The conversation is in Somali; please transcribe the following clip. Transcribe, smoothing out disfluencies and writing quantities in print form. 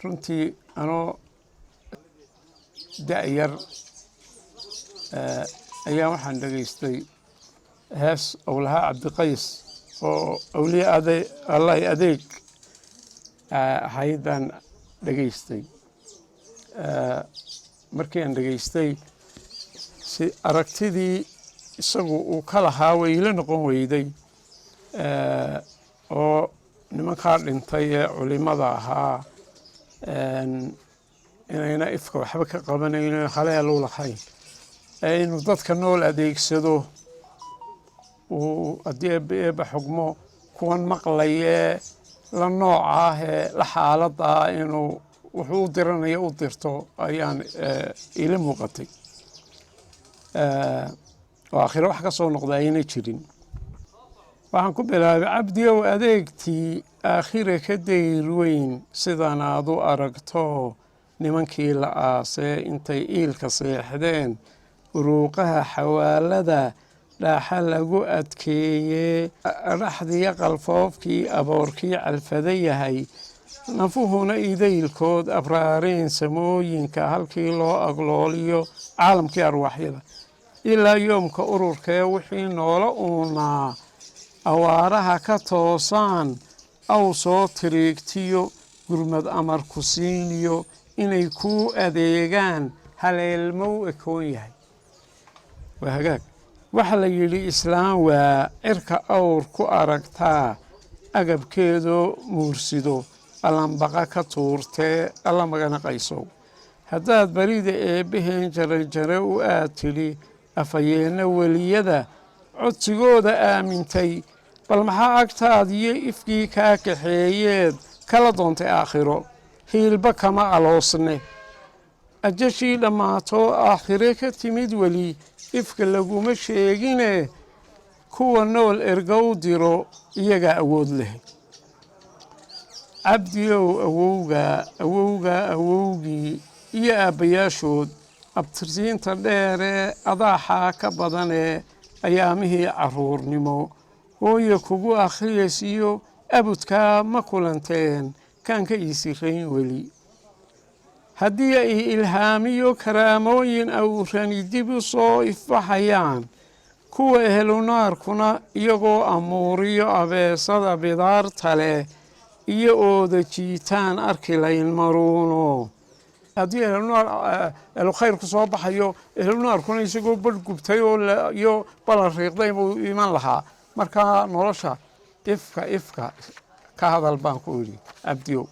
runtii anoo da'yar ayaa waxaan dhegaystay hees owlaha cabdiqays oo awliya allah adeeg ahayd baan dhegaystay. markii aan dhegaystay si aragtidii isagu uu ka lahaa way ila noqon weyday oo nimankaa dhintay ee culimada ahaa inayna ifka waxba ka qabanayno haleelu lahayn inuu dadka nool adeegsado uu haddii eebba xugmo kuwan maqlayee la nooca ah ee la xaaladda ah inuu wuxuu u diranayo u dirto ayaan ila muuqatay oo aakhiro wax ka soo noqda ayna jirin. waxaan ku bilaabay cabdiyow adeegtii aakhire ka dayr weyn sidan aad u aragto nimankii la aasee intay iilka seexdeen uruuqaha xawaalada dhaaxa lagu adkeeyee dhaxdiya qalfoofkii aboorkii calfada yahay nafuhuna idaylkood abraareen samooyinka halkii loo aglooliyo caalamkii arwaaxyada ilaa yoomka ururkee wixii noola uunaa awaaraha ka toosaan aw soo tiriigtiyo gurmad amar ku siiniyo inay kuu adeegaan haleelmow ekoon yahay. waa hagaag waxa la yidhi islaam waa cirka awr ku aragtaa agabkeedoo muursido allanbaqa ka tuurtee alla magana qaysow haddaad barida eebbaheen jarajare u aad tidhi afhayeenna weliyada codsigooda aamintay bal maxaa agtaadiyo ifkii kaa kaxeeyeed kala doontay aakhiro hiilba kama aloosne ajashii dhammaatoo aakhire ka timid weli ifka laguma sheegine kuwa nool ergow diro iyagaa awood leh. cabdiyow awowgii iyo aabbayaashood abtirsiinta dheeree adaaxaa ka badanee ayaamihii carruurnimo hooya kugu akhriyaysiyo abudkaa ma kulanteen kaan ka iisirayn weli haddii ay ilhaamiyo karaamooyin awrani dib u soo ifbaxayaan kuwa ehlunaarkuna iyagoo amuuriyo abeesada bidaarta leh iyo ooda jiitaan arki layn maruuno haddii ehlukhayr ku soo baxayo ehlunaarkuna isagoo badh gubtay iyo balan riiqday buu iman lahaa. markaa nolosha ifka ka hadal baan ku idhi cabdiyow.